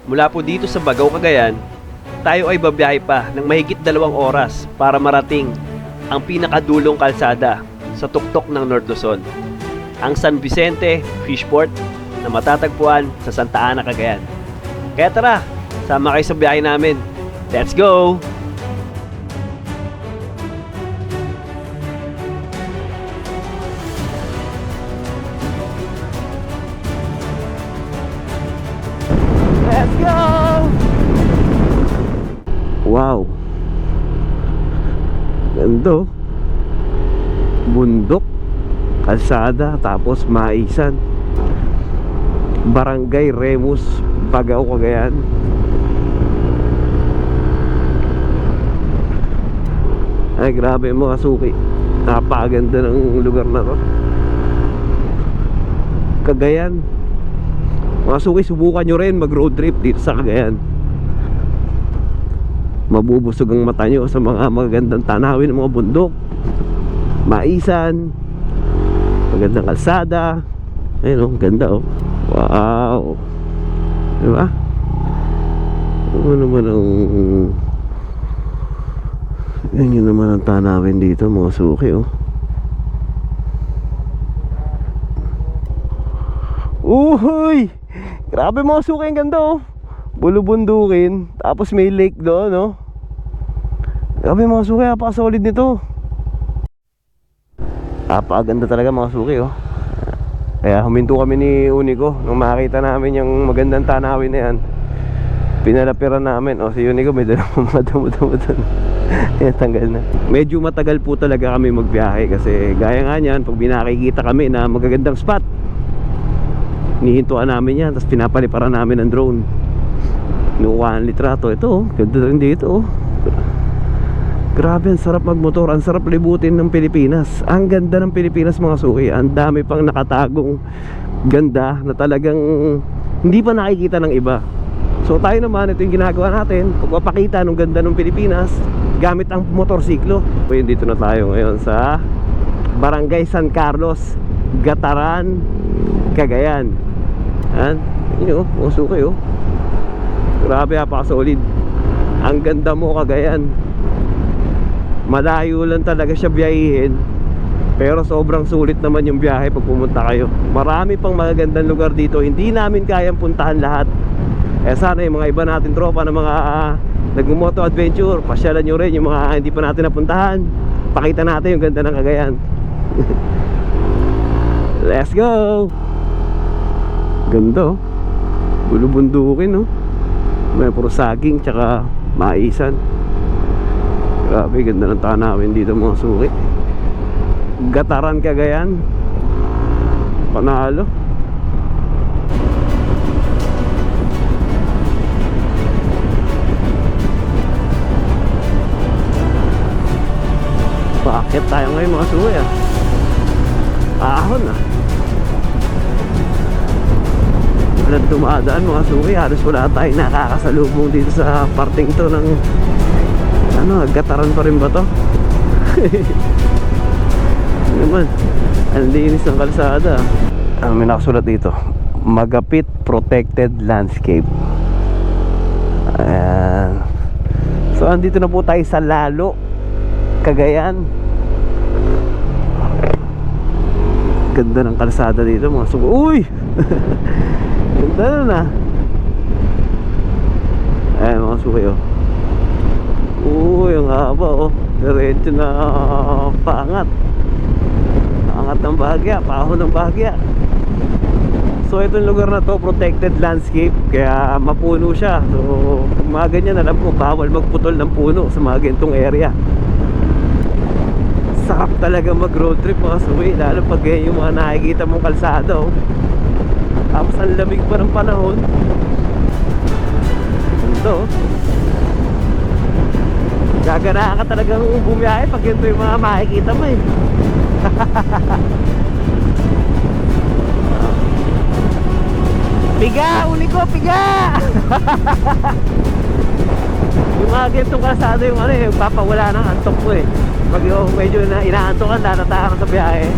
Mula po dito sa Bagao, Cagayan, tayo ay babiyahe pa ng mahigit 2 oras para marating ang pinakadulong kalsada sa tuktok ng North Luzon, ang San Vicente Fishport na matatagpuan sa Santa Ana, Cagayan. Kaya tara, sama kayo sa biyahe namin. Let's go! Let's go! Wow! Ganda, bundok, kalsada, tapos maisan. Barangay Remus, Bagao, Cagayan. Ay, grabe mga suki. Napakaganda ng lugar na to. Cagayan. Mga suki, subukan nyo rin mag road trip dito sa Cagayan. Mabubusog ang mata nyo sa mga magagandang tanawin ng mga bundok, maisan, magandang kalsada. Ayun, oh, ganda, oh. Wow, diba? Ano naman ang yun naman ang tanawin dito mga suki, oh. Uhoy! Grabe mga suki, ang ganda, oh. Bulubundukin, tapos may lake doon, no? Grabe mga suki, napaka-solid nito. Napakaganda talaga mga suki, oh. Kaya huminto kami ni Unico nung makita namin yung magandang tanawin na yan. Pinalapiran namin. O, si Unico may dalawang madamo-damo doon. Yan, tanggal na. Medyo matagal po talaga kami magbiyahe kasi gaya nga niyan, pag binakikita kami na magagandang spot, nihintuan namin yan, tapos pinapaliparan namin ng drone. Nukuha ang litrato. Ito, oh, ganda rin dito, oh. Grabe, ang sarap magmotor, ang sarap libutin ng Pilipinas. Ang ganda ng Pilipinas mga suki. Ang dami pang nakatagong ganda na talagang hindi pa nakikita ng iba. So tayo naman, ito yung ginagawa natin, pagpapakita ng ganda ng Pilipinas gamit ang motorsiklo. So dito na tayo ngayon sa Barangay San Carlos, Gataran, Cagayan. Yan, yun, oh, suki, oh. Grabe, napaka-solid. Ang ganda mo, Cagayan. Malayo lang talaga siya biyahihin, pero sobrang sulit naman yung biyahe pag pumunta kayo. Marami pang magagandang lugar dito, hindi namin kayang puntahan lahat. Sana yung mga iba natin tropa na mga nagmumoto adventure, pasyalan nyo rin yung mga hindi pa natin napuntahan. Pakita natin yung ganda ng Cagayan. Let's go! Ganda, oh. Bulubundukin, oh. May puro saging tsaka maisan. Grabe, ganda ng tanawin dito mga suki. Gataran, Cagayan. Panalo. Paakit tayo ngayon mga suki, ah. Ahon, ah. Walang dumadaan mga suki. Halos wala tayo nakakasalubong dito sa parting to ng ano, Gataran pa rin ba to? Naman, ang linis ng kalsada. May nakasulat dito, Magapit Protected Landscape. Ayan. So andito na po tayo sa Lalo, Cagayan. Ganda ng kalsada dito mga suko. Uy! Ganda na. Ayan mga suko, oh. Uy, ang haba, oh. Diretso na paangat. Paangat ng bahagya, pahon ng bahagya. So itong lugar na to, protected landscape, kaya mapuno siya. So pag mga ganyan, alam ko, bawal magputol ng puno sa mga ganitong area. Sarap talaga mag road trip mga suwi, lalo pag ganyan yung mga nakikita mong kalsada, oh. Tapos ang lamig pa ng panahon. Ito, oh. Gaganahan ka talagang bumiyahe pag ganito yung mga makikita mo, eh. Piga! Uli ko! Piga! Yung mga ganitong kalsada yung ano, eh, papawala ng antok mo, eh. Pag yung medyo inaantok ka, natatakan ka sa biyahe.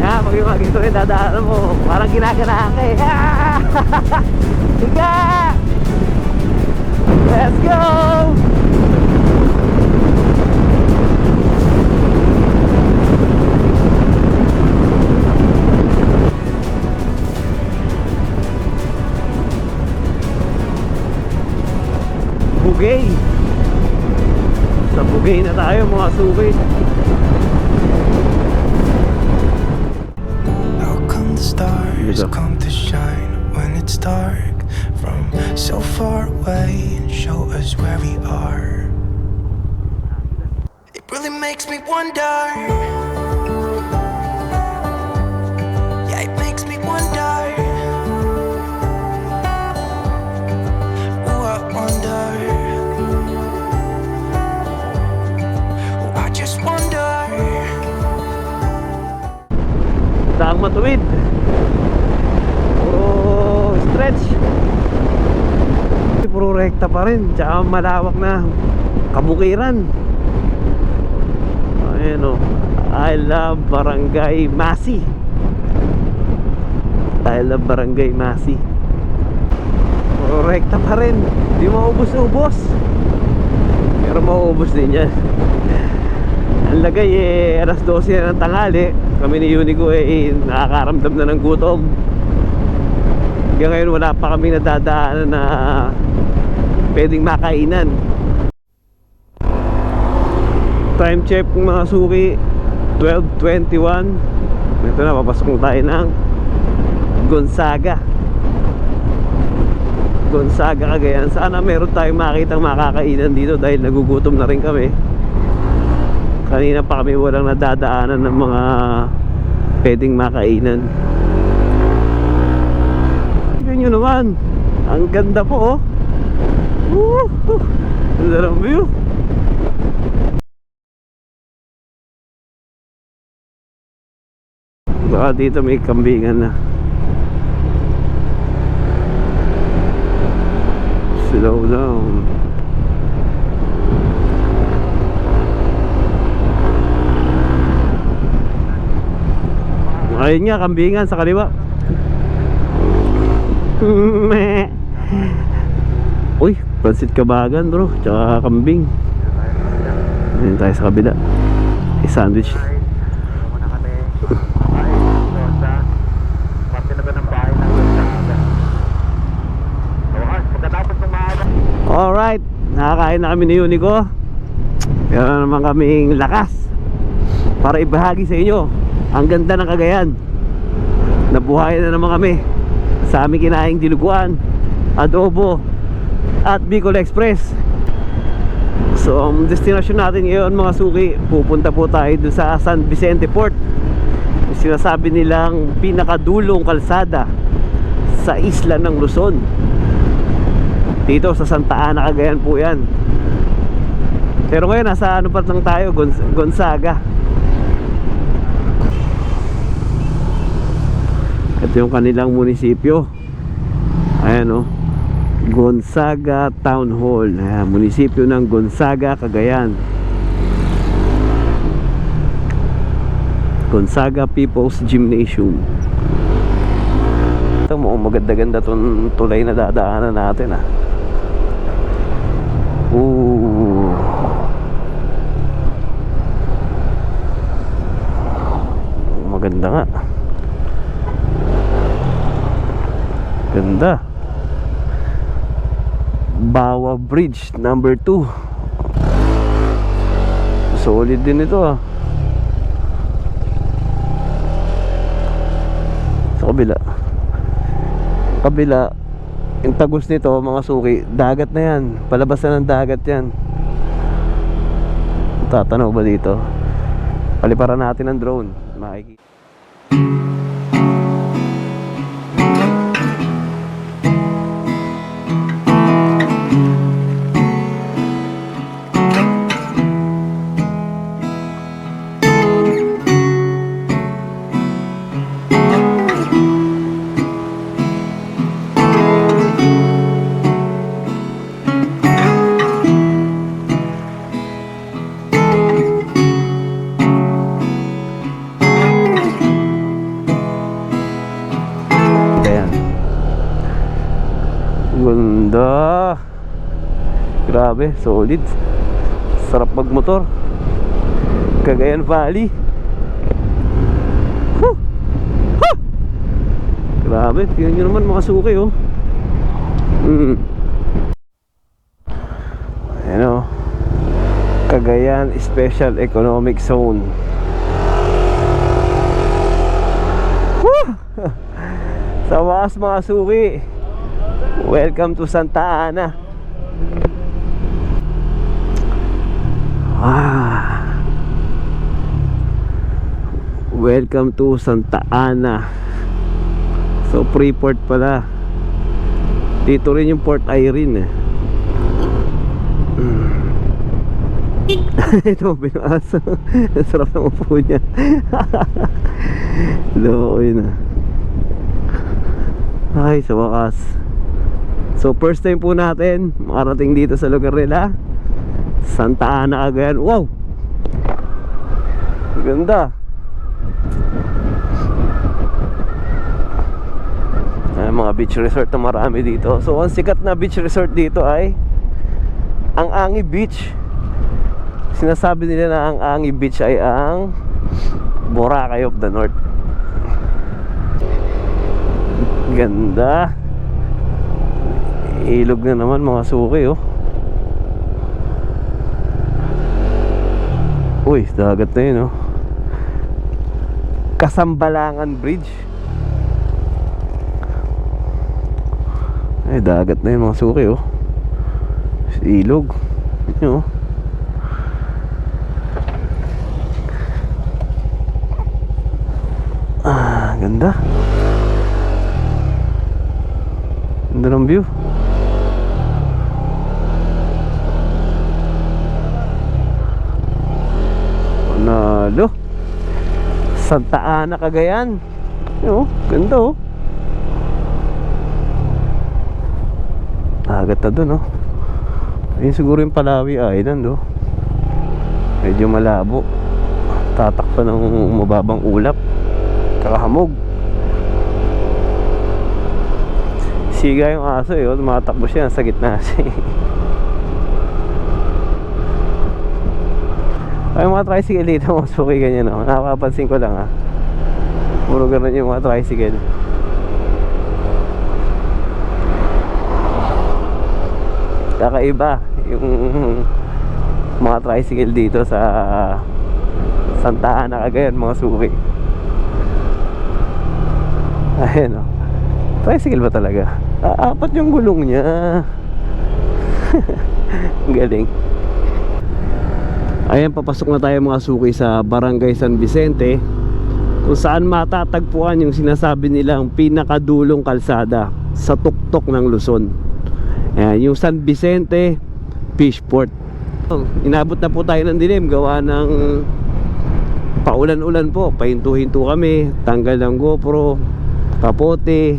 Kaya pag yung mga ganito, eh, dadaan mo, parang ginaganahan ka, eh. Piga! Let's go! Bugay. Sa Bugay na tayo mga suki. How come the stars come to shine when it's dark from so far away and show us where we are? It really makes me wonder. Yeah, it makes me wonder. Ooh, I wonder. Ooh, I just wonder. Daang matuwid. Puro stretch. Puro rekta pa rin. Tsaka malawak na kabukiran. Ayan o. I love Barangay Masi. I love Barangay Masi. Puro rekta pa rin. Di maubos-ubos. Pero mauubos din yan. Ang lagay alas 12 na ng tanghali. Kami ni Unico nakakaramdam na ng gutom. Hanggang ngayon wala pa kami nadadaanan na pwedeng makainan. Time check mga suki, 12:21. Ito na, papasok na tayo ng Gonzaga, Cagayan. Sana meron tayong makitang makakainan dito dahil nagugutom na rin kami. Kanina pa kami walang nadadaanan ng mga pwedeng makainan. Tignan nyo naman, ang ganda po oh. Ganda ng view. Baka dito may kambingan na. Slow down. Ayun nga, kambingan sa kaliwa. Uy, pansit kabagan bro, tsaka kambing. Ayun tayo sa kabila. I-sandwich. Alright, nakakain na kami ni Unico. Meron naman kaming lakas para ibahagi sa inyo ang ganda ng Cagayan. Nabuhay na naman kami sa aming kinaing dinuguan, adobo at Bicol Express. So ang destination natin ngayon mga suki, pupunta po tayo doon sa San Vicente Port. Yung sinasabi nilang pinakadulong kalsada sa isla ng Luzon. Dito sa Santa Ana, Cagayan po yan. Pero ngayon nasa ano pa lang tayo, Gonzaga. Ito yung kanilang munisipyo. Ayan o, Gonzaga Town Hall. Ayan, munisipyo ng Gonzaga, Cagayan. Gonzaga People's Gymnasium. Ito mo, maganda-ganda itong tulay na dadaanan natin ah. Ooh. Maganda nga. Ganda. Bawa Bridge number 2. Solid din ito ah. Sa kabila yung tagos nito mga suki, dagat na yan, palabas na ng dagat yan. Tatanaw ba dito? Paliparan natin ng drone, makikita. Ganda. Grabe, solid. Sarap magmotor. Cagayan Valley. Huh! Huh! Grabe, tingnan nyo naman mga suki oh. Ayan oh, Cagayan Special Economic Zone. Woo! Sa wakas mga suki, welcome to Santa Ana. Welcome to Santa Ana. So Freeport pala. Dito rin yung Port Irene eh. Ito binasa. Sarap ng upo niya. Loko yun ah. Ay sa wakas. So first time po natin makarating dito sa lugar nila, Santa Ana, Cagayan. Wow, ganda. Ay, mga beach resort na marami dito. So ang sikat na beach resort dito ay ang Angi Beach. Sinasabi nila na ang Angi Beach ay ang Boracay of the North. Ganda. Ilog na naman mga suki oh. Uy, dagat na yun oh. Kasambalangan Bridge. Ay, dagat na yun mga suki oh. Ilog. Yun oh. Ganda. Ganda ng view. Panalo. Santa Ana, Cagayan. Yun oh, ganda oh. Dagat na dun oh. Ayun siguro yung Palawi Island oh. Medyo malabo. Tatakpan ng mababang ulap. Kakahamog. Siga yung aso eh oh. Tumatakbo siya sa gitna siya. Ay mga tricycle dito mga suki ganyan oh. Nakapansin ko lang ah. Puro ganun yung mga tricycle. Kakaiba yung mga tricycle dito sa Santa Ana, Cagayan mga suki. Ayan o. Tricycle ba talaga? Apat yung gulong niya. Galing. Ayan, papasok na tayo mga suki sa Barangay San Vicente, kung saan matatagpuan yung sinasabi nilang pinakadulong kalsada sa tuktok ng Luzon. Ayan, yung San Vicente Fishport. Inabot na po tayo ng dilim. Gawa ng paulan-ulan po. Pahinto-hinto kami. Tanggal ng GoPro, kapote,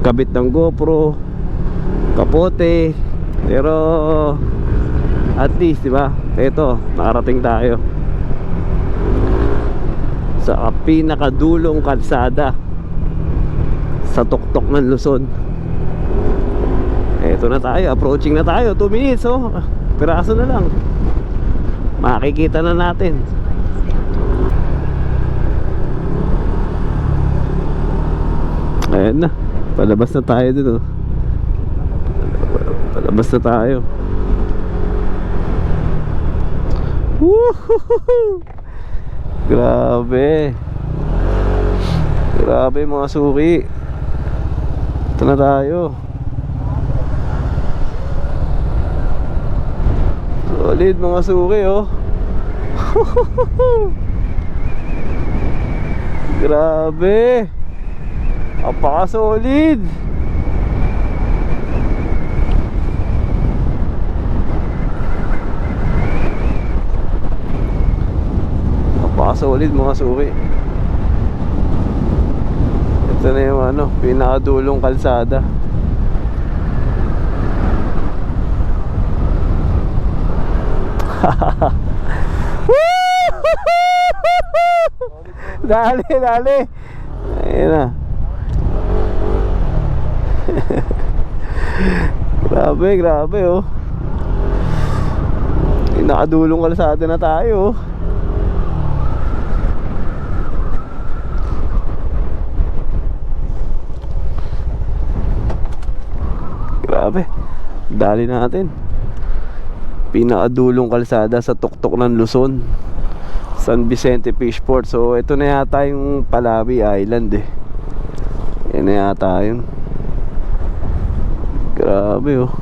kabit ng GoPro, kapote. Pero at least diba, eto, nakarating tayo sa pinakadulong kalsada sa tuktok ng Luzon. Eto na tayo, approaching na tayo. 2 minutes oh, piraso na lang. Makikita na natin. Ayan na, palabas na tayo dun oh. Palabas na tayo. Woohoo! Grabe. Grabe mga suki. Ito na tayo. Solid mga suki oh. Grabe. Apaka-solid. Apaka-solid mga suki. Ito na yung ano, pinakadulong kalsada. Dali, dali. Ayun na. Grabe, grabe oh. Nakadulong kalsada na tayo. Grabe, dali natin. Pinakadulong kalsada sa tuktok ng Luzon, San Vicente Fishport. So ito na yata yung Palawi Island eh. Yan na yata yun. Grabe oh.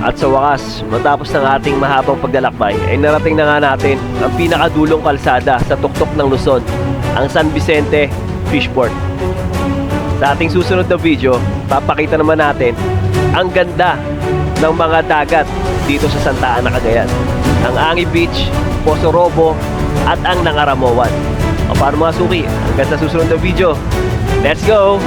At sa wakas, matapos ng ating mahabang paglalakbay, ay narating na nga natin ang pinakadulong kalsada sa tuktok ng Luzon, ang San Vicente Fishport. Sa ating susunod na video, papakita naman natin ang ganda ng mga dagat dito sa Santa Ana, Cagayan. Ang Angi Beach, Poso Robo, at ang Nangaramoan. O para mga suki, hanggang sa susunod na video, let's go!